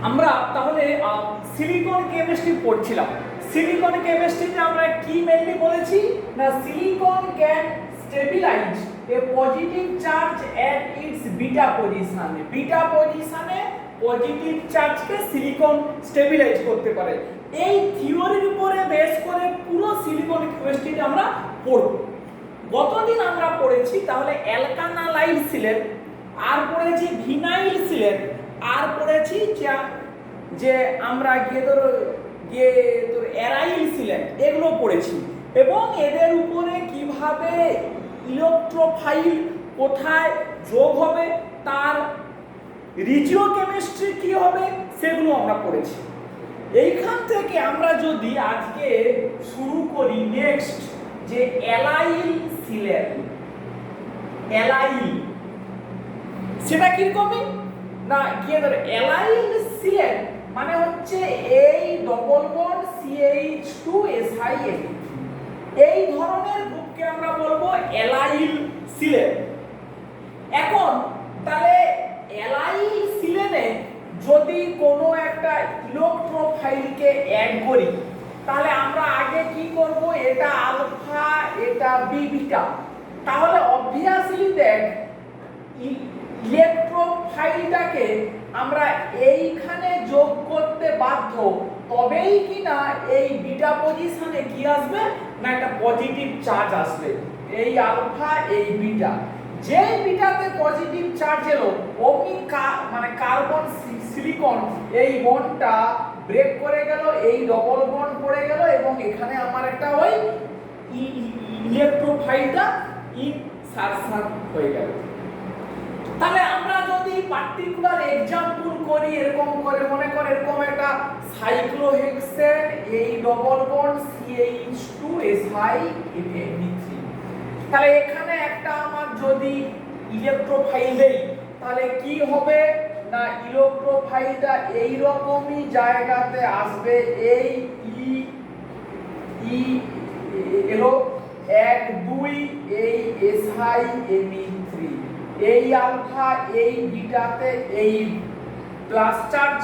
আমরা তাহলে silicon chemistry পড়ছিলাম। সিলিকন কেমিস্ট্রিতে আমরা কি মেইনলি বলেছি না silicon can stabilize a positive charge at its beta পজিশনে। বিটা পজিশনে পজিটিভ চার্জকে সিলিকন স্টেবিলাইজ করতে পারে। এই থিওরির উপরে বেস করে পুরো সিলিকন কেমিস্ট্রিটা আমরা পড়ব। গতদিন আমরা পড়েছি তাহলে অ্যালকানালাইল সিলেট, আর পড়েছি ভিনাইল সিলেট, আর পড়েছি যে আমরা তোর অ্যারাইল সিলেট, এগুলো পড়েছি। এবং এদের উপরে কিভাবে ইলেকট্রোফাইল কোথায় যোগ হবে, তার রিজিও কেমিস্ট্রি কি হবে, সেগুলো আমরা পড়েছি। এইখান থেকে আমরা যদি আজকে শুরু করি নেক্সট যে অ্যালাইল সিলেট। অ্যালাইল সেটা কিরকমই না ধর অ্যালাইল সিলেট মানে হচ্ছে এই ডবল বন্ড CH2SiN, এই ধরনের গ্রুপকে আমরা বলবো অ্যালাইল সিলেট। এখন তাহলে অ্যালাইল সিলেনে যদি কোনো একটা ইলেকট্রোফাইলকে অ্যাড করি তাহলে আমরা আগে কি করব, এটা আলফা এটা বিটা। তাহলে অবভিয়াসলি দেখ ইলেকট্রোফাইলটাকে আমরা এইখানে যোগ করতে বাধ্য, তবেই কিনা এই বিটা পজিশনে কি আসবে না একটা পজিটিভ চার্জ আসবে। এই আলফা এই বিটা, যে বিটাতে পজিটিভ চার্জ এলো অমনি মানে কার্বন সিলিকন এই বন্ডটা ব্রেক করে গেল, এই ডবল বন্ড পড়ে গেল এবং এখানে আমার একটা ওই ইলেকট্রোফাইলটা ইনসারশন হয়ে গেল। তাহলে আমরা যদি পার্টিকুলার এক্সাম্পল করি এরকম করে, মনে করে এরকম একটা সাইক্লোহেক্সেন এই ডবল বন্ড CH2SiNH3, তাহলে এখানে একটা আমার যদি ইলেকট্রোফাইল দেই তাহলে কি হবে না ইলেকট্রোফাইলটা এই রকমই জায়গাতে আসবে, এই এলো 1 2 এই SiNH3, এই আলফা এই বিটাতে এই প্লাস চার্জ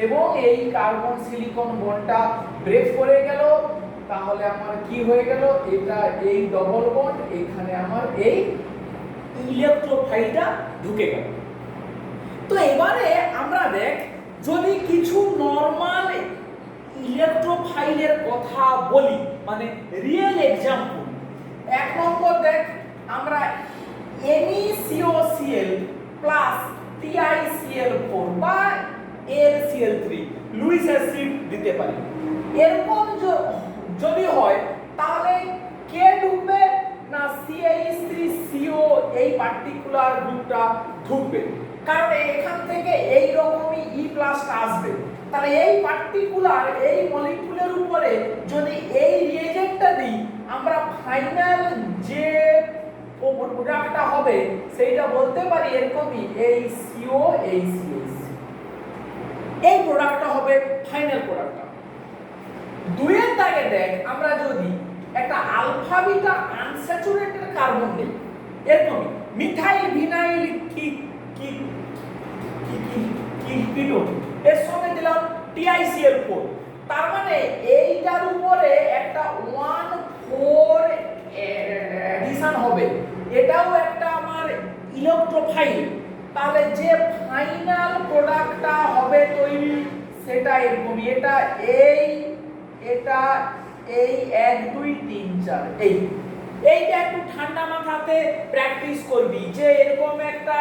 এবং এই কার্বন সিলিকন বন্ডটা ব্রেক করে গেল। তাহলে আমার কি হয়ে গেল, এটা এই ডবল বন্ড এখানে আমার এই ইলেকট্রোফাইলটা ঢুকে গেল। তো এবারে আমরা দেখ যদি কিছু নরমাল ইলেকট্রোফাইলের কথা বলি, মানে রিয়েল এক্সাম্পল। এক নম্বর দেখ আমরা NeCOCl প্লাস TiCl4 বা LCl3 লুইস অ্যাসিড দিতে পারি। এরকম যদি হয় তাহলে কে ঢুকবে না CH3CO এই পার্টিকুলার গ্রুপটা ঢুকবে, কারণ এখান থেকে এই রকমই E প্লাসটা আসবে। তাহলে এই পার্টিকুলার এই মলিকিউলের উপরে যদি এই রিয়েজেন্টটা দিই আমরা ফাইনাল যে প্রোডাক্টটা হবে সেইটা বলতে পারি এরকমই এই CO এই CH, এই প্রোডাক্টটা হবে ফাইনাল প্রোডাক্টটা। দুইয়ের দাগে দেখ আমরা যদি একটা আলফা বিটা আনস্যাচুরেটেড কার্বন নেই এরকমই মিথাইল ভিনাইল কি কি কি কি কিটো এর সঙ্গে দিলাম TiCl4, তার মানে এইটার উপরে একটা 1,4 এডিশন হবে, এটাও একটা আমার ইলেকট্রোফাইল। তাহলে যে ফাইনাল প্রোডাক্টটা হবে তৈরি সেটা এরকমই, এটা এটা এই 1 2 3 4 এইটা একটু ঠান্ডা মাথাতে প্র্যাকটিস করবি যে এরকম একটা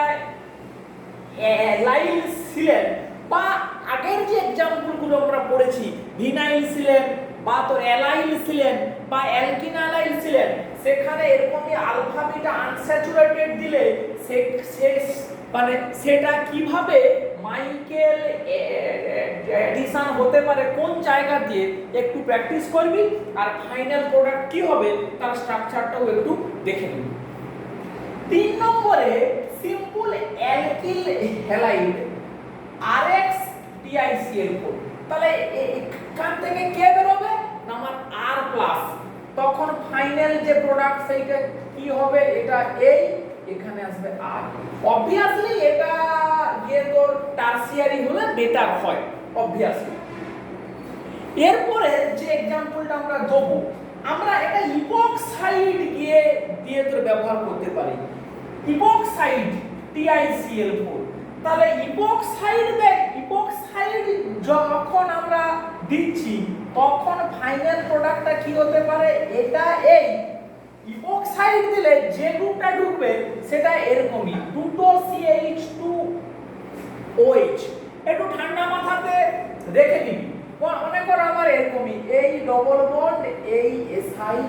লাইল সিলেট বা আগের যে এক্সাম্পলগুলো আমরা পড়েছি ভিনাইল সিলেট বা তোর অ্যালাইল সিলেট বা অ্যালকিনালাইল সিলেট, সেখানে এরকমই আলফা বিটা আনস্যাচুরেটেড দিলে মানে সেটা কিভাবে মাইকেল এডিশন হতে পারে কোন জায়গা দিয়ে একটু প্র্যাকটিস করবি, আর ফাইনাল প্রোডাক্ট কি হবে তার স্ট্রাকচারটাও একটু দেখে নিবি। 3 নম্বরে simple alkyl halide RX TiCl4, তাহলে এখান থেকে কে বেরোবে না আমার R প্লাস, তখন ফাইনাল যে প্রোডাক্ট সেইটা কি হবে, এটা এই এখানে আসবে আর। অবভিয়াসলি এটা গিয়ে তোর টারসিয়ারি হলে বেটার হয় অবভিয়াসলি। এরপরে যে এক্সাম্পলটা আমরা দেবো, আমরা এটা ইপক্সাইড দিয়ে তোর ব্যবহার করতে পারি। ইপক্সাইড TiCl4, তাহলে ইপক্সাইড যখন আমরা দিচ্ছি তখন ফাইনাল প্রোডাক্টটা কি হতে পারে, এটা এই ইপক্সাইড দিলে যে গ্রুপটা ঢুকবে সেটা এরকমই দুটো CH2OH। একটু ঠান্ডা মাথাতে রেখে দিবি, মনে করো আমার এরকমই এই ডবল বন্ড এই SI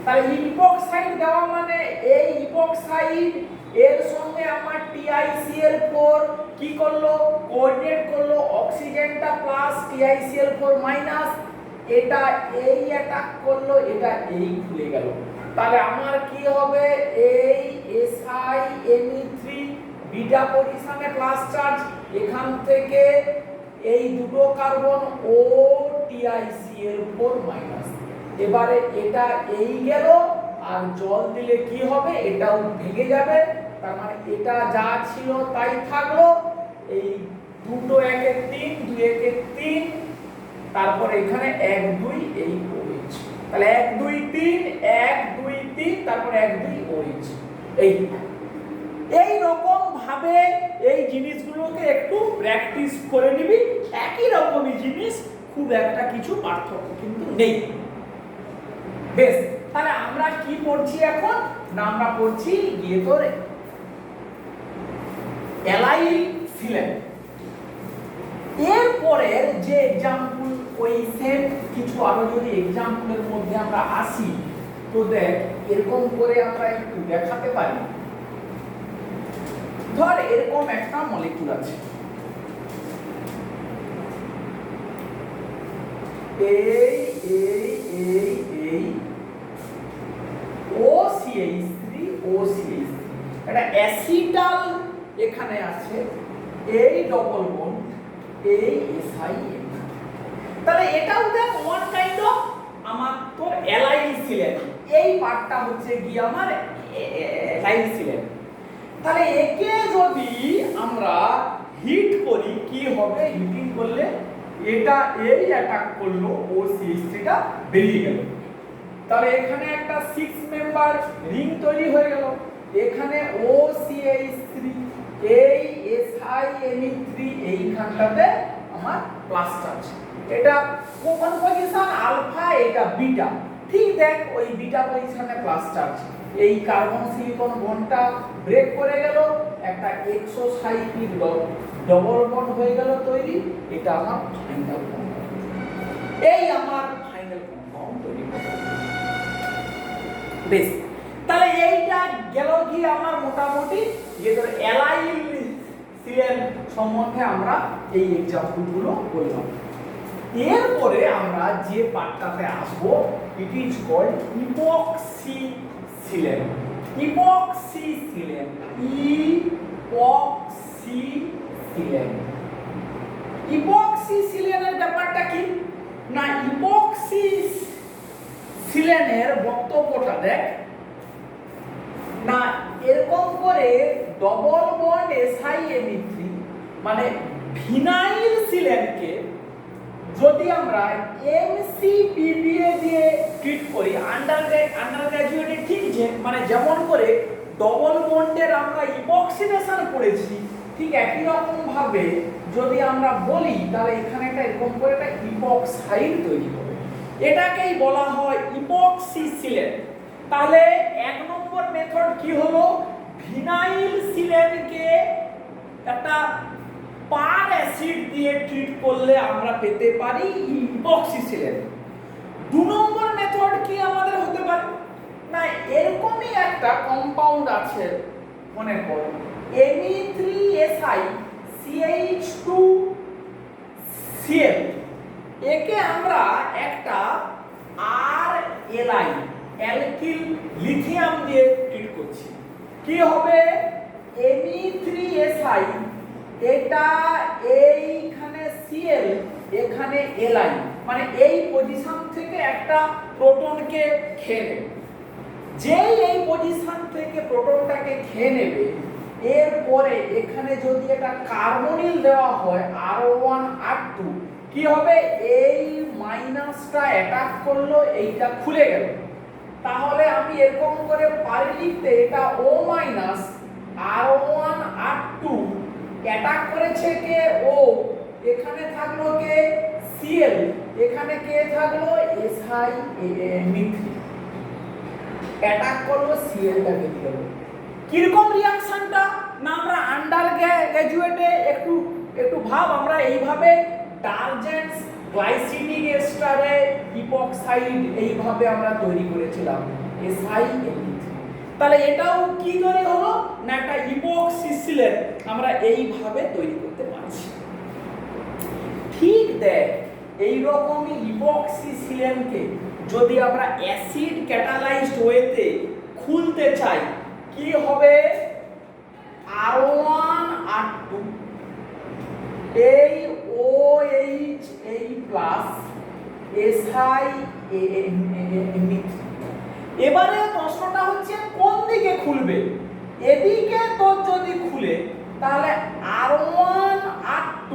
তাহলে ইপক্সাইড দেওয়া মানে এই ইপক্সাইড এর সঙ্গে আমার TiCl4 কি করলো, কোঅর্ডিনেট করলো, অক্সিজেনটা প্লাস TiCl4 মাইনাস, এটা এই অ্যাটাক করলো, এটা এই খুলে গেল। তাহলে আমার কি হবে, এই SiMe3 বিটা পজিশনে প্লাস চার্জ, এখান থেকে এই দুটো কার্বন ও TiCl4 মাইনাস। এবারে এটা এই গেল, আর জল দিলে কি হবে, এটাও ভেঙে যাবে, তার মানে এটা যা ছিল তাই থাকলো। এই দুটো 1 এর 3, 2 1 এর 3, তারপর এখানে 1 2 এই OH, তাহলে 1 2 3 1 2 3, তারপর 1 2 OH। এই রকম ভাবে এই জিনিসগুলোকে একটু প্র্যাকটিস করে নিবি, একই রকমই জিনিস, খুব একটা কিছু পার্থক্য কিন্তু নেই। বেশ, তাহলে আমরা কি পড়ছি এখন না, আমরা পড়ছি গিয়ে তোর অ্যালাইল সিলেন। এরপরে যে এক্সাম্পল, ওই সেম কিছু আরো যদি এক্সাম্পলের মধ্যে আমরা আসি, তো দেখ এরকম করে আমরা একটু দেখাতে পারি। ধর এরকম একটা মলিকিউল আছে, এই OCH3 এটা অ্যাসিটাল এখানে আছে, এই ডবল বন্ড এই SiN, তাহলে এটাও দেখ ওয়ান কাইন্ড অফ আমার তোর অ্যালাইল সিলেন। এই পার্টটা হচ্ছে কি আমার অ্যালাইল সিলেন। তাহলে একে যদি আমরা হিট করি কি হবে, হিটিং করলে এটা এই অ্যাটাক করলো, OCH3টা বেরিয়ে গেল। তাহলে এখানে একটা 6 মেম্বার রিং তৈরি হয়ে গেল, এখানে OCH3 এই SiMe3 এইখানটাতে আমার প্লাস চার্জ, এটা কোন পজিশন আলফা, এটা বিটা, ঠিক দেখ ওই বিটা পজিশনে প্লাস চার্জ, এই কার্বন সিলিকন বন্ডটা ব্রেক করে গেল, একটা এক্সোসাইক্লিক ডবল বন্ড হয়ে গেল তৈরি, এটা আমার ফাইনাল কম্পাউন্ড, এই আমার ফাইনাল কম্পাউন্ড তৈরি হলো। বেশ, তাহলে এইটা গেল কি আমার মোটামুটি যে তোর অ্যালাইল সিলেন সম্বন্ধে আমরা এই এক্সাম্পলগুলো বললাম। এরপরে আমরা যে পার্টটাতে আসবো, it is called epoxy silane. Epoxy silane, epoxy silane. Epoxy সিলেনের ব্যাপারটা কি না, ইপক্সি সিলেনের বক্তব্যটা দেখ না, এরকম করে ডবল বন্ড SiMe3 মানে ভিনাইল সিলেনকে যদি আমরা MCPPA দিয়ে ট্রিট করি, আন্ডারগ্র্যাজুয়েটে ঠিক যে মানে যেমন করে ডবল বন্ডের আমরা ইপক্সিডেশন করেছি, ঠিক একই রকম ভাবে যদি আমরা বলি তাহলে এখানে একটা এরকম করে একটা ইপক্সাইড তৈরি হবে, এটাকেই বলা হয় ইপক্সি সিলেন। তাহলে 1 নম্বর মেথড কি হলো, ভিনাইল সিলেনকে একটা পার অ্যাসিড দিয়ে ট্রিট করলে আমরা পেতে পারি ইপক্সি সিলেন। 2 নম্বর মেথড কি আমাদের হতে পারে না, এরকমই একটা কম্পাউন্ড আছে, মনে করো Me3Si CH2Cl, একে আমরা একটা RLi অ্যালকিল লিথিয়াম দিয়ে ট্রিট করছি, কি হবে Me3Si, এটা এইখানে Cl এখানে Li, মানে এই পজিশন থেকে একটা প্রোটনকে খেয়ে নেবে, যেই এই পজিশন থেকে প্রোটনটাকে খেয়ে নেবে এরপরে এখানে যদি এটা কার্বনিল দেওয়া হয় R1 R2 কি হবে, এই মাইনাসটা অ্যাটাক করলো, এইটা খুলে গেল। তাহলে আমি এরকম করে পারি লিখতে, এটা O minus R1 R2 attack করেছে কে O, এখানে থাকলো কে Cl, এখানে কে থাকলো SiO3 অ্যাটাক করলো Cl টাকে দিয়ে। কিরকম রিঅ্যাকশনটা না আমরা আন্ডার গ্র্যাজুয়েটে একটু ভাব, আমরা এইভাবে টার্জেন্টস গ্লাইসিডিক এস্টারে ইপক্সাইড এইভাবে আমরা তৈরি করেছিলাম SiO3। তাহলে এটাও কি তৈরি হলো না একটা ইপক্সিসিলেট আমরা এইভাবে তৈরি করতে পারছি। ঠিক দেখ এই রকমই ইপক্সিসিলেনকে যদি আমরা অ্যাসিড ক্যাটালাইজড ওয়েতে খুলতে চাই কি হবে, R1 R2 এই OH এই প্লাস SiO3। এবারে প্রশ্নটা হচ্ছে কোন দিকে খুলবে, এদিকে তো যদি খুলে তাহলে R1 R2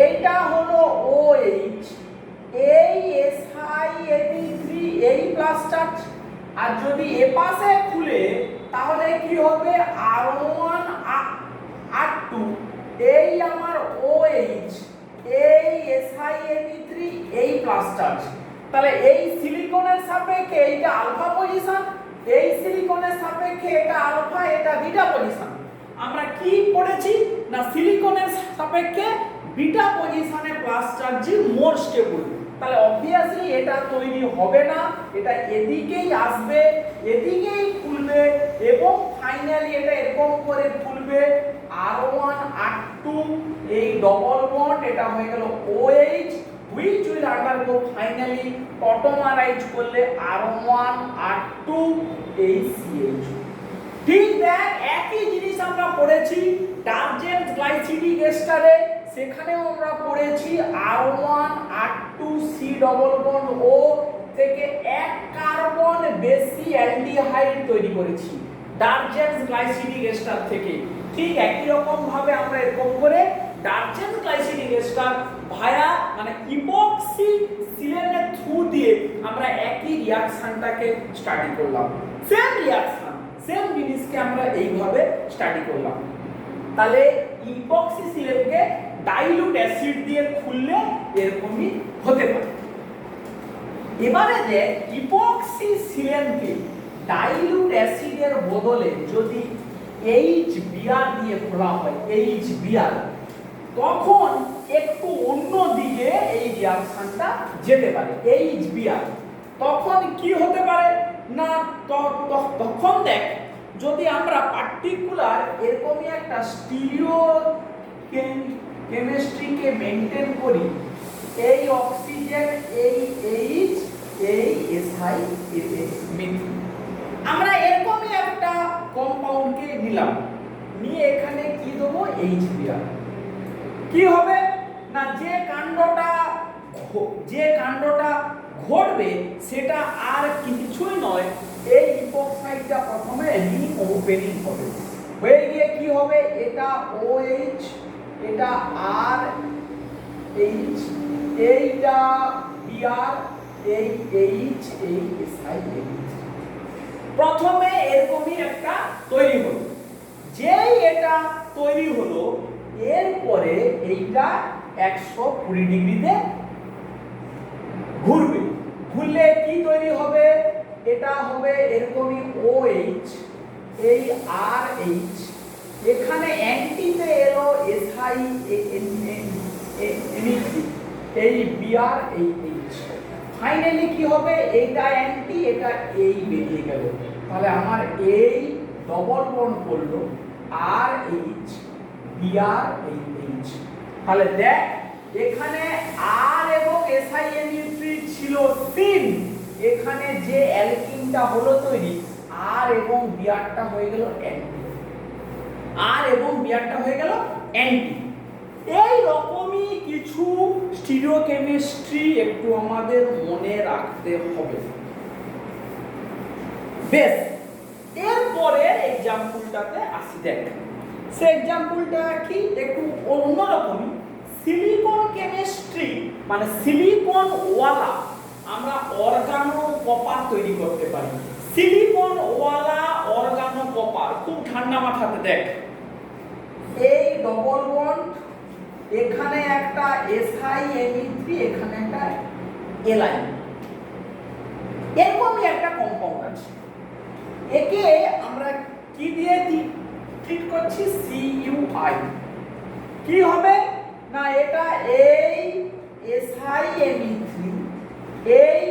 এইটা হলো OH, এই SiO3 এই প্লাস চার্জ, আর যদি এ পাশে খুলে তাহলে কি হবে R1 R2 এই আমার OH এই SiO3 এই প্লাস চার্জ। তাহলে এই সিলিকনের সাপেক্ষে এইটা আলফা পজিশন, এই সিলিকনের সাপেক্ষে এটা আলফা এটা বিটা পজিশন। আমরা কি পড়েছি না সিলিকনের সাপেক্ষে বিটা পজিশনে প্লাস চার্জ মোর স্টেবল। তাহলে অবভিয়াসলি এটা তৈরি হবে না, এটা এদিকেই আসবে, এদিকেই খুলবে এবং ফাইনালি এটা এরকম করে খুলবে R1 R2 এই ডবল বন্ড এটা হয়ে গেল OH which will undergo finally tautomerize করলে R1 R2 এই CH। ঠিক দেখ একই জিনিস আমরা পড়েছি টার্জেন্ট গ্লাইসিডিক এস্টারে, সেখানেও আমরা পড়েছি R1 R2 C double bond O থেকে এক কার্বন বেশি অ্যালডিহাইড তৈরি করেছি টার্জেন্ট গ্লাইসিডিক এস্টার থেকে। ঠিক একই রকম ভাবে আমরা এরকম করে টার্জেন্ট গ্লাইসিডিক এস্টার ভায়া মানে ইপক্সি সিলেনের থ্রু দিয়ে আমরা একই রিঅ্যাকশনটাকে স্টাডি করলাম, সেম রিঅ্যাকশন সেম জিনিসকে আমরা এইভাবে স্টাডি করলাম। তাহলে ইপক্সি সিলেনকে ডাইলুট অ্যাসিড দিয়ে খুললে এরকমই হতে পারে। এবারে যে ইপক্সি সিলেনকে ডাইলুট অ্যাসিডের বদলে যদি HBr দিয়ে খোলা হয় HBr, তখন একটু অন্য দিকে এই রিঅ্যাকশনটা যেতে পারে HBr। তখন কি হতে পারে না তখন দেখ যদি আমরা পার্টিকুলার এরকমই একটা স্টিরিও কেমিস্ট্রিকে মেইনটেইন করি, এই অক্সিজেন এই H এই SiO3 আমরা এরকমই একটা কম্পাউন্ডকে নিলাম, নিয়ে এখানে কি দেবো HBr। কি হবে না যে কাণ্ডটা ঘটবে সেটা আর কিছুই নয়, এই ইপক্সাইডটা প্রথমে রিং ওপেনিং হবে, হয়ে গিয়ে কি হবে এটা OH এটা RH এইটা Br এই H এই SiO3 প্রথমে এরকমই একটা তৈরি হলো। যেই এটা তৈরি হলো এরপরে এইটা 120 ডিগ্রিতে ঘুরবে, ঘুরলে কি তৈরি হবে এটা হবে এরকমই OH এই RH এখানে অ্যান্টিতে এলো SiO3 এই Br এই H, ফাইনালি কি হবে এইটা অ্যান্টি এটা এই বেরিয়ে গেল। তাহলে আমার এই ডবল বন্ড করলো RH Br এই H। তাহলে দেখ এখানে R এবং SiO3 ছিল 3, এখানে যে অ্যালকিনটা হলো তৈরি R এবং Brটা হয়ে গেল অ্যান্টি, R এবং Brটা হয়ে গেল অ্যান্টি। এই রকমই কিছু স্টিরিওকেমিস্ট্রি একটু আমাদের মনে রাখতে হবে। বেশ এরপরে এক্সাম্পলটাতে আসি। দেখ সে এক্সাম্পলটা কি একটু অন্যরকম। সিলিকন কেমিস্ট্রি মানে সিলিকন ওয়ালা আমরা অর্গানো কপার তৈরি করতে পারি। সিলিকন ওয়ালা অর্গানো কপার খুব ঠান্ডা মাথাতে দেখ, এই ডবল বন্ড, এখানে একটা SiMe3, এখানে একটা Li, এরকমই একটা কম্পাউন্ড আছে। একে আমরা কি দিয়ে ট্রিট করছি? CuI। কি হবে না এটা এই SiMe3 এই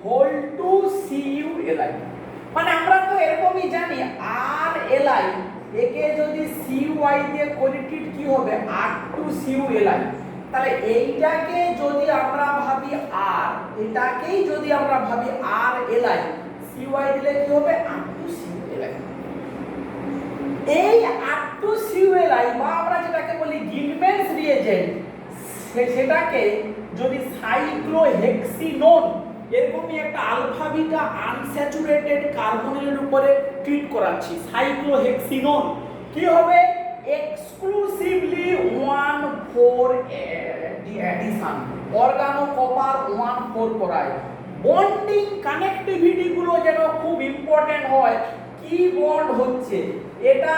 হোল টু CuLi, মানে আমরা তো এরকমই জানি RLi, একে যদি CuI দিয়ে করি ট্রিট কি হবে? R2CuLi। তাহলে এইটাকে যদি আমরা ভাবি R, এটাকেই যদি আমরা ভাবি RLi, CuI দিলে কি হবে? R2CuLi। এই R2CuLi বা আমরা যেটাকে বলি গিলম্যানস রিয়েজেন্ট, সেটাকে যদি সাইক্লোহেক্সিনোন এরকমই একটা আলফা বিটা আনস্যাচুরেটেড কার্বনের উপরে ট্রিট করাচ্ছি, সাইক্লোহেক্সিনোন, কি হবে? এক্সক্লুসিভলি 1,4 অ্যাডিশন, অর্গানো কপার 1,4 করায়। বন্ডিং কানেক্টিভিটি গুলো যেন খুব ইম্পর্টেন্ট হয়। কি বন্ড হচ্ছে এটা?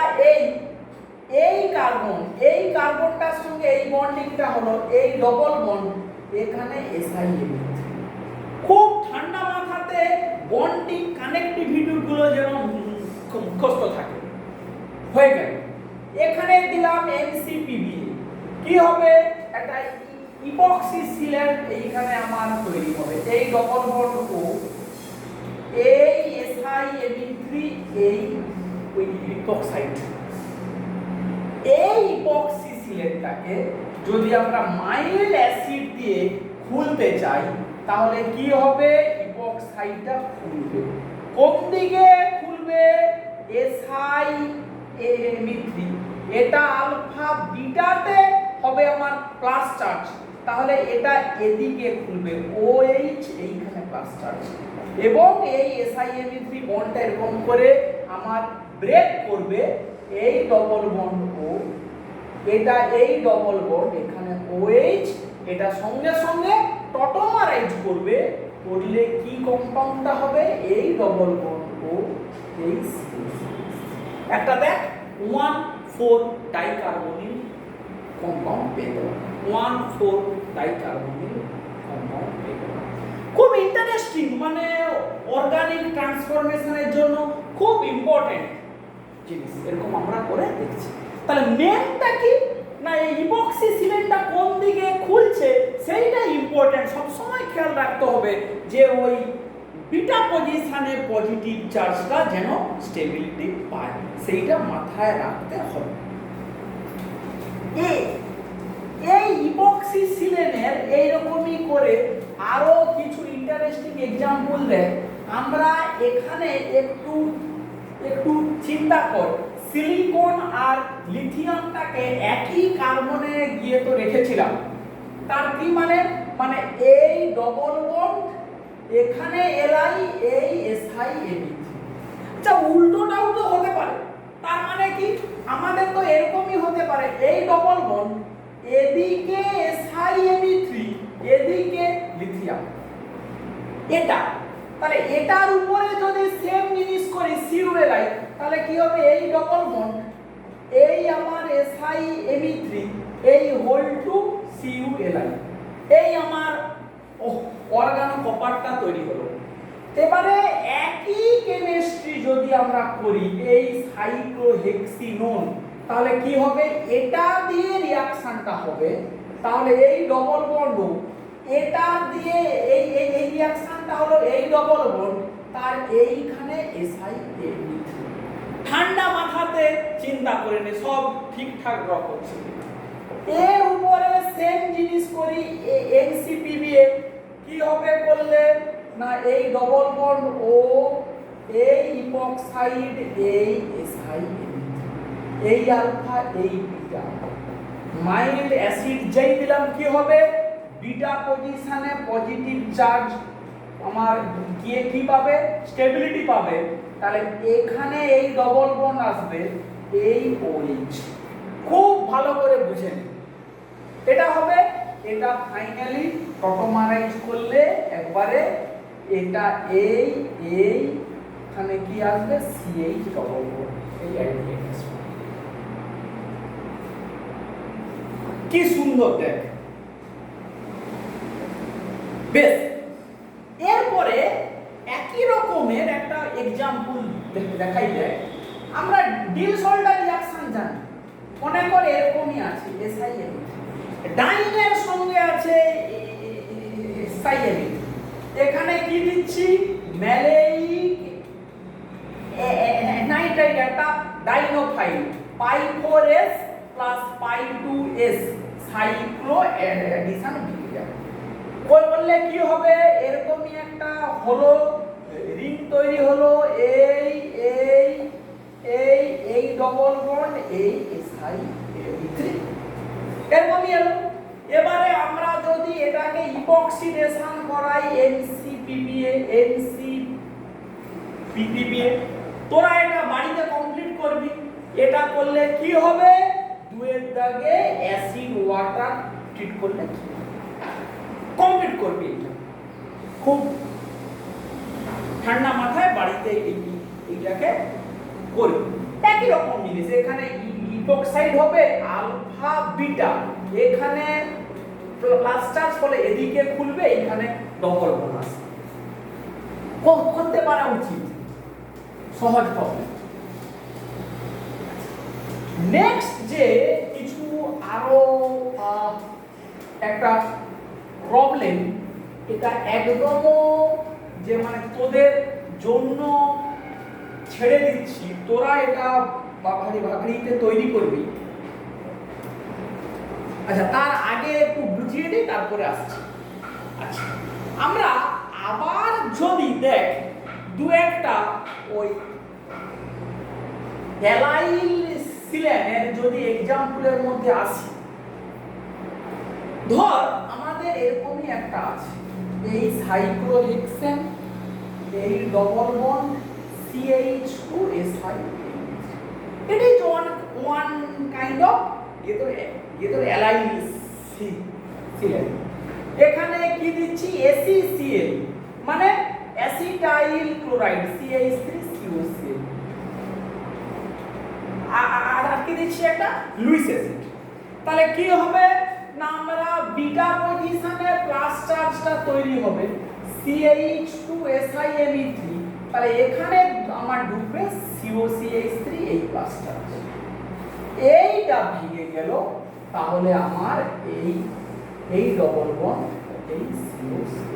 এই কার্বন, এই কার্বনটার সঙ্গে এই বন্ডিংটা হলো এই ডবল বন্ড, এখানে SiMe3। খুব ঠান্ডা মাথাতে বন্ডিং কানেক্টিভিটি গুলো যেন মুখস্থ থাকে। হয়ে গেল। এখানে দিলাম MCPB, কি হবে? একটা ইপক্সি সিলেট এইখানে আমার তৈরি হবে, এই ডবল বন্ড ও এই SiMe3 এই ইপক্সাইড। এই ইপক্সি সিলেটটাকে যদি আমরা মাইল্ড অ্যাসিড দিয়ে খুলতে চাই তাহলে কি হবে? ইপক্সাইডটা খুলবে। কোন দিকে খুলবে? SiMe3, এটা আলফা বিটাতে হবে আমার প্লাস চার্জ, তাহলে এটা এদিকে খুলবে, OH এইখানে প্লাস চার্জ, এবং এই SiMe3 বন্ডটা এরকম করে আমার ব্রেক করবে এই ডবল বন্ড ও, এটা এই ডবল বন্ড এখানে OH, এটা সঙ্গে সঙ্গে টটোমারাইজ করবে, করলে কি কম্পাউন্ডটা হবে? এই ডবল বন্ড ও এই একটা দেখ 1,4 ডাইকার্বনিল কম্পাউন্ড পেয়ে গেলাম, 1,4 ডাইকার্বনিল কম্পাউন্ড পেয়ে গেলাম। খুব ইন্টারেস্টিং, মানে অর্গানিক ট্রান্সফরমেশনের জন্য খুব ইম্পর্টেন্ট জিনিস, এরকম আমরা করে দেখছি। তাহলে মেনটা কি না, এই ইপক্সি সিলেটটা কোন দিকে খুলছে সেইটা ইম্পর্টেন্ট, সব সময় খেয়াল রাখতে হবে যে ওই বিটা পজিশনে পজিটিভ চার্জটা যেন স্টেবিলিটি পায়, সেইটা মাথায় রাখতে হবে। এই ইপক্সি সিলেনের এইরকমই করে আরো কিছু ইন্টারেস্টিং এক্সাম্পল দেয়। আমরা এখানে একটু চিন্তা কর, সিলিকন আর লিথিয়ামটাকে একই কার্বনে গিয়ে তো রেখেছিলাম, তার কি মানে? মানে এই ডবল বন্ড এখানে Li, এই SiMe3। আচ্ছা উল্টোটাও তো হতে পারে, তার মানে কি? আমাদের তো এরকমই হতে পারে, এই ডবল বন্ড এদিকে SiMe3 এদিকে লিথিয়াম, এটা, তাহলে এটার উপরে যদি সেম জিনিস করি CuLi, তাহলে কি হবে? এই ডবল বন্ড এই আমার SiMe3 এই হোল টু CuLi, এই আমার অর্গানো কপারটা তৈরি হলো। এবারে একই কেমিস্ট্রি যদি আমরা করি এই সাইক্লোহেক্সিনোন, তাহলে কি হবে? এটা দিয়ে রিঅ্যাকশনটা হবে, তাহলে এই ডবল বন্ড এটা দিয়ে এই রিঅ্যাকশনটা হলো এই ডবল বন্ড, তার এইখানে SiMe3। ঠান্ডা মাথাতে চিন্তা করে নে, সব ঠিকঠাক ড্র করছে। এর উপরে সেম জিনিস করি MCPB, কি হবে করলে না এই ডবল বন্ড ও এই ইপক্সাইড এই SiMe3 এই আলফা এই বিটা, মাইল্ড অ্যাসিড যেই দিলাম কি হবে? বিটা পজিশনে পজিটিভ চার্জ আমার গিয়ে কি পাবে? স্টেবিলিটি পাবে, তাহলে এখানে এই ডবল বন্ড আসবে এই OH। খুব ভালো করে বুঝেন, এটা হবে, এটা ফাইনালি টটোমারাইজ করলে একবারে এটা এই এখানে কি আসবে CH ডবল বন্ড, এই অ্যালডিহাইড আসবে। কি সুন্দর দেখ। বেশ, এরপরে একই রকমের একটা এক্সাম্পল দেখাই যায়। আমরা ডিলশোল্ডার রিঅ্যাকশন জানি, মনে করে এরকমই আছে SiN, ডাইনের সঙ্গে আছে SiN, এখানে কি দিচ্ছি ম্যালেইক নাইট্রাইট একটা ডাইনোফাইল পাই4S প্লাস পাই2S সাইক্লো অ্যাডিশন বিক্রিয়া করলে কি হবে, এরকমই একটা হলো রিং তৈরি হলো এই ডবল বন্ড এই SiO3 এরকমই এলো। এবারে আমরা যদি এটাকে ইপক্সিডেশন করাই NCPPA, তোরা এটা বাড়িতে কমপ্লিট করবি। এটা করলে কি হবে, দুয়ের দাগে অ্যাসিড ওয়াটার ট্রিট করলে কমপ্লিট করবি। এটা খুব ঠান্ডা মাথায় বাড়িতে এইটাকে করবি। একই রকম জিনিস, এখানে ইপক্সাইড হবে আলফা বিটা, এখানে প্লাস চার্জ হলে এদিকে খুলবে, এখানে ডবল বন্ড আসবে। করতে পারা উচিত, সহজ প্রবলেম। নেক্সট যে কিছু আরো একটা প্রবলেম, এটা একদম যে মানে তোদের জন্য ছেড়ে দিচ্ছি, তোরা এটা ভাগাড়িতে তৈরি করবি। আচ্ছা, তার আগে একটু বুঝিয়ে দিই, তারপরে আসছি। আচ্ছা, আমরা আবার যদি দেখ দু একটা ওই অ্যালাইল সিলেনের যদি এক্সাম্পলের মধ্যে আসি, ধর আমাদের এরকমই একটা আছে, এই সাইক্লোহেক্সেন, এই double bond CH2SiO3, it is one kind of ये तो অ্যালাইল সিলেন। এখানে কি দিচ্ছি ACCl মানে অ্যাসিটাইল ক্লোরাইড CH3COCl, আর কি দিচ্ছি একটা লুইস অ্যাসিড। তাহলে কি হবে না, আমরা বিটা পজিশনে প্লাস চার্জটা তৈরি হবে CH2SiMe3, তাহলে এখানে আমার ঢুকবে COCH3 এই প্লাস চার্জ, এইটা ভেঙে গেল, তাহলে আমার এই ডবল বন্ড এই COCH3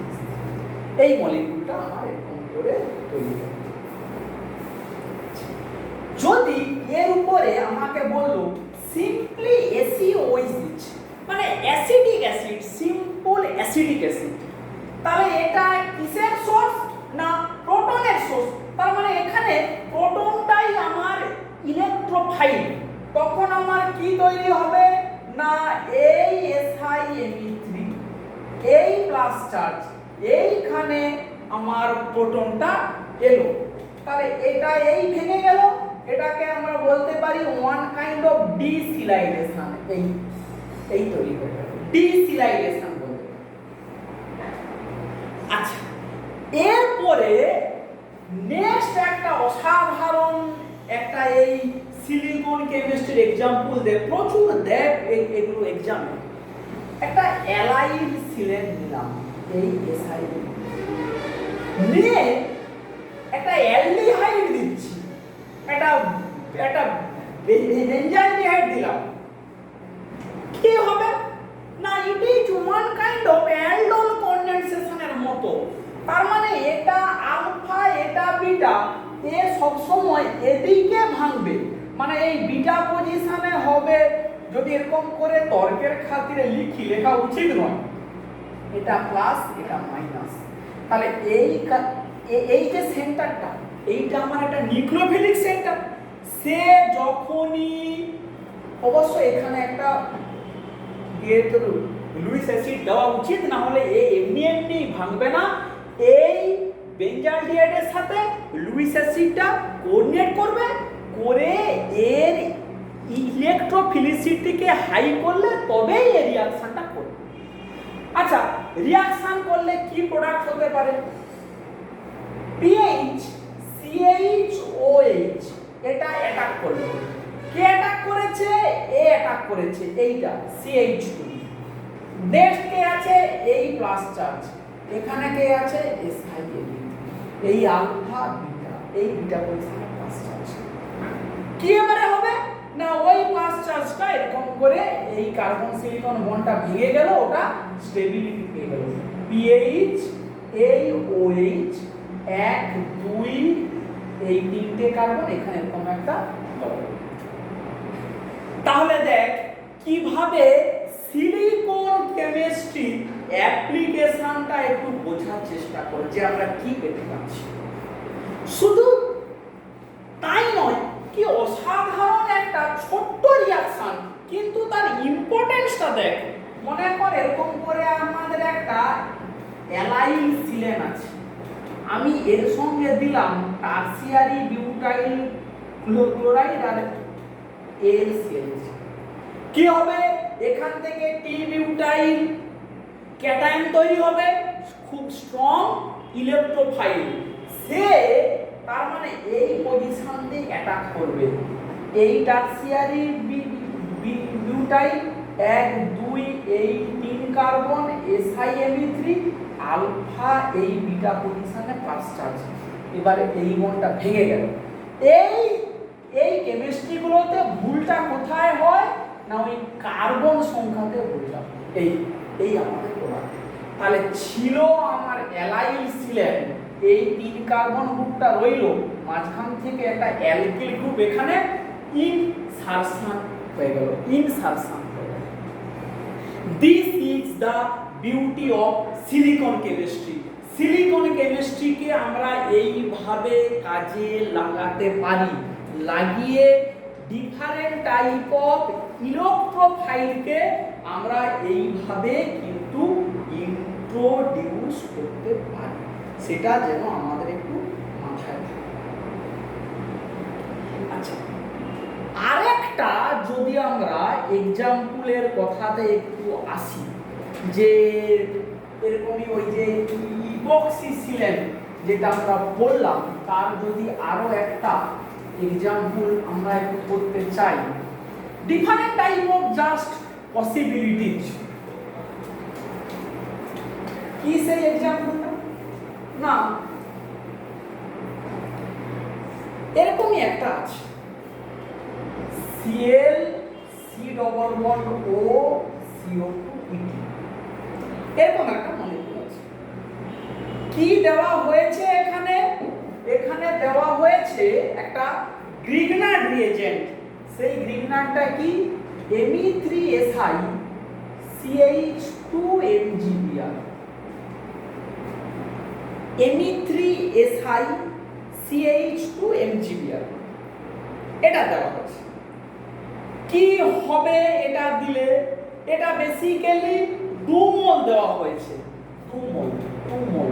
এই মলিকিউলটা আমার এরকম করে তৈরি হবে। যদি এর উপরে আমাকে বললো সিম্পলি ACOH দিচ্ছে, মানে acidic acid, simple acidic acid, তাহলে এটা কিসের সোর্স না প্রোটনের সোর্স। তার মানে এখানে প্রোটনটাই আমার ইলেকট্রোফাইল, তখন আমার কি তৈরি হবে না এই SiMe3 এই প্লাস চার্জ, এইখানে আমার প্রোটনটা এলো, তাহলে এটা এই ভেঙে গেল, এটাকে আমরা বলতে পারি ওয়ান কাইন্ড অফ ডিসিলাইলেশন, এই তৈরি হয়ে গেল, ডিসিলাইলেশন বলতে পারি। আচ্ছা, এরপরে নেক্সট একটা অসাধারণ একটা এই সিলিকন কেমিস্ট্রির এক্সাম্পল দেয়, প্রচুর দেখ এগুলো এক্সামে। একটা অ্যালাইল সিলেন নিলাম এই SiO নিয়ে একটা অ্যালডিহাইড দিচ্ছি, একটা বেঞ্জাইলডিহাইড দিলাম, কি হবে না it is one kind of aldol কনডেনসেশনের মতো। তার মানে এটা আলফা এটা বিটা, এ সব সময় এদিকে ভাঙবে, মানে এই বিটা পজিশনে হবে। যদি এরকম করে তর্কের খাতিরে লেখা উচিত নয়, এটা প্লাস এটা মাইনাস, তাহলে এই যে সেন্টারটা, এইটা আমার একটা নিউক্লিওফিলিক সেন্টার, সে যখনই অবশ্য এখানে একটা লুইস অ্যাসিড দেওয়া উচিত, না হলে এমনি ভাঙবে না। এই বেঞ্জালডিহাইডের সাথে লুইস অ্যাসিডটা কোঅর্ডিনেট করবে, করে এর ইলেকট্রোফিলিসিটিকে হাই করলে তবেই এই রিঅ্যাকশনটা করবে। আচ্ছা, রিঅ্যাকশন করলে কি প্রোডাক্ট হতে পারে? পিএইচ CHOH এটা অ্যাটাক করবে। কে অ্যাটাক করেছে? এ অ্যাটাক করেছে, এইটা CH2। নেক্সট কে আছে? এই প্লাস চার্জ। এখানে কে আছে? SiO2। এই আলফা বিটা, এই বিটা পজিশনে প্লাস চার্জ। কি এবারে হবে না, ওই প্লাস চার্জটা এরকম করে এই কার্বন সিলিকন বন্ডটা ভেঙে গেল, ওটা স্টেবিলিটি পেয়ে গেল। PH এই OH 1 2 এই তিনটে কার্বন এখানে এরকম একটা ডবল। তাহলে দেখ কিভাবে সিলিকন কেমিস্ট্রি অ্যাপ্লিকেশনটা একটু বোঝার চেষ্টা কর যে আমরা কি পেতে পারছি। শুধু তাই নয়, কি অসাধারণ একটা ছোট্ট রিঅ্যাকশন, কিন্তু তার ইম্পর্টেন্সটা দেখ। মনে কর এরকম করে আমাদের একটা অ্যালাইল সিলেন আছে, আমি এর সঙ্গে দিলাম টারসিয়ারি বিউটাইল ক্লোরাইড আর LCH। কি হবে? এখান থেকে টি বিউটাইল ক্যাটায়ন তৈরি হবে, খুব স্ট্রং ইলেকট্রোফাইল। সে তার মানে এই পজিশন দিয়ে অ্যাটাক করবে। এই টারসিয়ারি বিউটাইল 1 2 এই 3 কার্বন SiMe3 আলফা এই বিটা পজিশনে প্লাস চার্জ। এবারে এই বন্ডটা ভেঙে গেল। এই কেমিস্ট্রিগুলোতে ভুলটা কোথায় হয় না, ওই কার্বন সংখ্যাতে ভুলটা। এই আমাদের প্রোডাক্ট। তাহলে ছিল আমার অ্যালাইল সিলেন, এই 3 কার্বন গ্রুপটা রইল, মাঝখান থেকে একটা অ্যালকিল গ্রুপ এখানে ইনসারশন হয়ে গেল, ইনসারশন হয়ে গেল। This is the beauty of silicon chemistry. Silicon কেমিস্ট্রিকে আমরা এইভাবে কাজে লাগাতে পারি, লাগিয়ে ডিফারেন্ট টাইপ অফ ইলেকট্রোফাইলকে আমরা এইভাবে কিন্তু ইন্ট্রোডিউস করতে পারি। সেটা যেন আমাদের একটু মাথায় থাকে। আচ্ছা, আরেকটা যদি আমরা এক্সাম্পলের কথাতে একটু আসি, যে এরকমই ওই যে ইপক্সি সিলেন যেটা আমরা বললাম, তার যদি আরো একটা এক্সাম্পল আমরা একটু করতে চাই, ডিফারেন্ট টাইপ অফ জাস্ট পসিবিলিটিজ। কি সেই এক্সাম্পলটা? না, এরকমই একটা আছে, Cl C double bond O CO2 ET, এরকম একটা মলিকিউল আছে। কি দেওয়া হয়েছে এখানে? এখানে দেওয়া হয়েছে একটা গ্রিগনার্ড রিয়েজেন্ট। সেই গ্রিগনার্ডটা কি? Me3Si CH2MgBr, Me3Si CH2MgBr এটা দেওয়া হয়েছে। কি হবে এটা দিলে? এটা বেসিক্যালি 2 মোল দেওয়া হয়েছে, 2 মোল।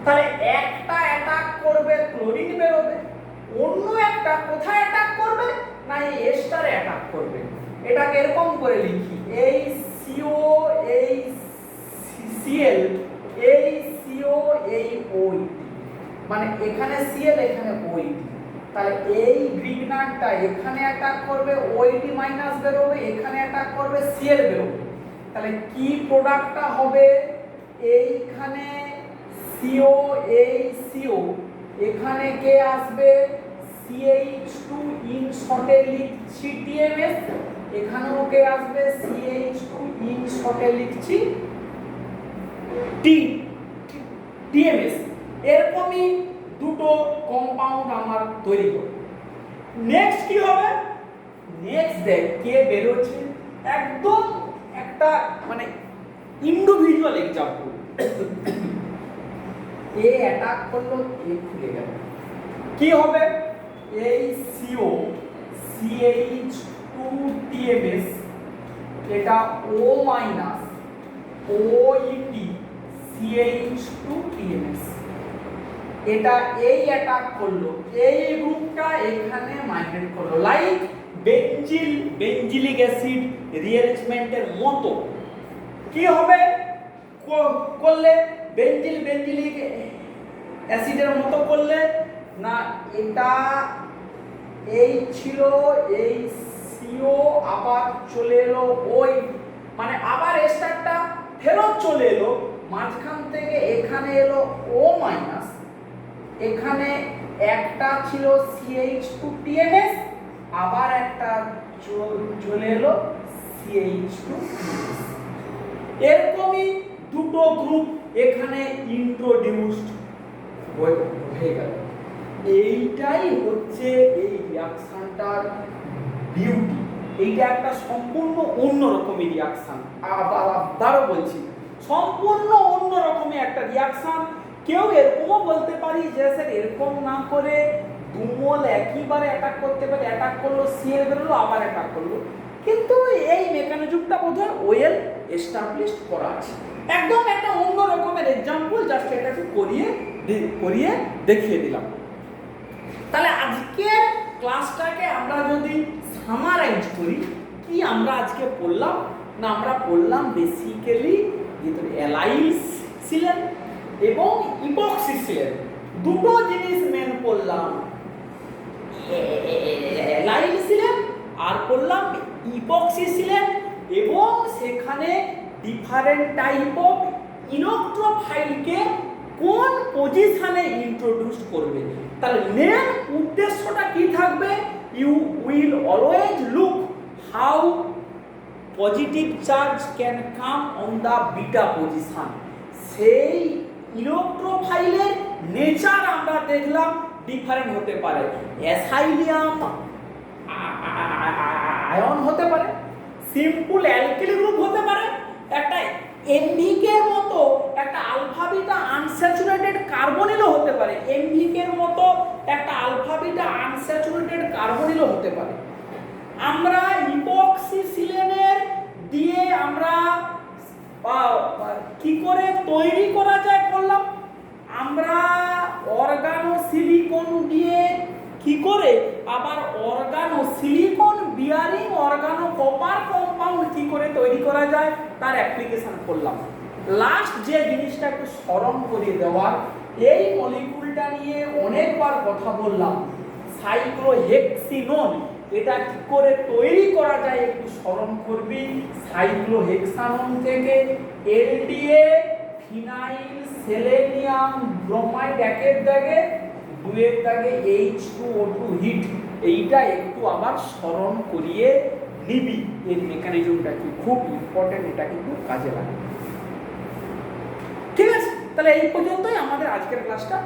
তাহলে একটা অ্যাটাক করবে, ক্লোরিন বেরোবে, অন্য একটা কোথায় অ্যাটাক করবে না এই এস্টারে অ্যাটাক করবে। এটাকে এরকম করে লিখি, এই CO এই Cl এই CO এই OET, মানে এখানে Cl এখানে OET। তাহলে এই গ্রিগনার্ডটা এখানে অ্যাটাক করবে, OET মাইনাস বেরোবে, এখানে অ্যাটাক করবে, Cl বেরোবে। তাহলে কি প্রোডাক্টটা হবে? এইখানে CO এই CO, এখানে কে আসবে? CH2 ইন শর্টে লিখছি TMS, এখানেও কে আসবে? CH2 ইন শর্টে লিখছি TMS। এরকমই দুটো কম্পাউন্ড আমার তৈরি হবে। নেক্সট কি হবে? নেক্সট দেখ কে বেরোচ্ছে, একদম একটা মানে ইন্ডিভিজুয়াল এক্সাম্পল। এ অ্যাটাক করলো, এ খুলে গেল, কি হবে? এই CO CH2 TMS, এটা O minus OET CH2 TMS। এটা এই অ্যাটাক করলো, এই গ্রুপটা এখানে মাইগ্রেট করলো, লাইক বেঞ্জিলিক অ্যাসিড রিঅ্যারেঞ্জমেন্টের মতো। কি হবে করলে বেঞ্জিলিক অ্যাসিডের মতো করলে? না, এটা এই ছিল, এই সিও আবার চলে এলো ওই, মানে আবার স্টারটা ফেরত চলে এলো, মাঝখান থেকে এখানে এলো ও মাইনাস, এখানে একটা ছিল CH2TNS, আবার একটা চলে এলো CH2, এরকমই দুটো গ্রুপ এখানে ইন্ট্রোডিউসড হয়ে গেল। এইটাই হচ্ছে এই রিঅ্যাকশনটার বিউটি। এইটা একটা সম্পূর্ণ অন্য রকমের রিঅ্যাকশন, আবারও বলছি সম্পূর্ণ অন্য রকমের একটা রিঅ্যাকশন। কেউ এরকমও বলতে পারি যে স্যার এরকম না করে দুমল একইবারে অ্যাটাক করতে পারে, অ্যাটাক করলো সিএল বেরোলো আবার অ্যাটাক করলো, কিন্তু এই মেকানিজমটা বোধহয় ওয়েল এস্টাবলিশড করা আছে। একদম একটা অন্য রকমের এক্সাম্পল, জাস্ট এটাকে করিয়ে দেখিয়ে দিলাম। তাহলে আজকের ক্লাসটাকে আমরা যদি সামারাইজ করি, কি আমরা আজকে পড়লাম? না, আমরা পড়লাম বেসিক্যালি ভিতরে অ্যালাইল ছিলেন এবং ইপক্সি ছিলেন, দুটো জিনিস মেন পড়লাম, অ্যালাইল ছিলেন আর পড়লাম ইপক্সি ছিলেন, এবং সেখানে ডিফারেন্ট টাইপ অফ ইলেকট্রোফাইলকে কোন পজিশনে ইন্ট্রোডিউস করবে। তাহলে মেন উদ্দেশ্যটা কি থাকবে? You will always look how positive charge can come on the beta position. সেই ইলেকট্রোফাইলের নেচার আমরা দেখলাম ডিফারেন্ট হতে পারে, অ্যাসাইলিয়াম আয়ন হতে পারে, সিম্পল অ্যালকিল গ্রুপ হতে পারে, একটা এমভিকে এর মতো একটা আলফা বিটা আনস্যাচুরেটেড কার্বনিলও হতে পারে, এমভিকে এর মতো একটা আলফা বিটা আনস্যাচুরেটেড কার্বনিলও হতে পারে। আমরা ইপক্সি সিলেনের দিয়ে আমরা কি করে তৈরি করা যায় বললাম, আমরা অর্গানো সিলিকন দিয়ে কি করে, আবার organosilicon bearing organocopper compound কি করে তৈরি করা যায় তার অ্যাপ্লিকেশন করলাম। লাস্ট যে জিনিসটা একটু স্মরণ করিয়ে দেওয়ার, এই মলিকুলটা নিয়ে অনেকবার কথা বললাম, সাইক্লোহেক্সিনোন, এটা কি করে তৈরি করা যায় একটু স্মরণ করবি। সাইক্লোহেক্সানোন থেকে এলডিএ ফিনাইল সেলেনিয়াম ব্রোমাইড একের দাগে, দুয়ের দাগে H2O2 হিট, এইটা একটু আবার স্মরণ করিয়ে নিবি। এর মেকানিজমটা কি খুব ইম্পর্টেন্ট, এটা কিন্তু কাজে লাগে। ঠিক আছে, তাহলে এই পর্যন্তই আমাদের আজকের ক্লাসটা।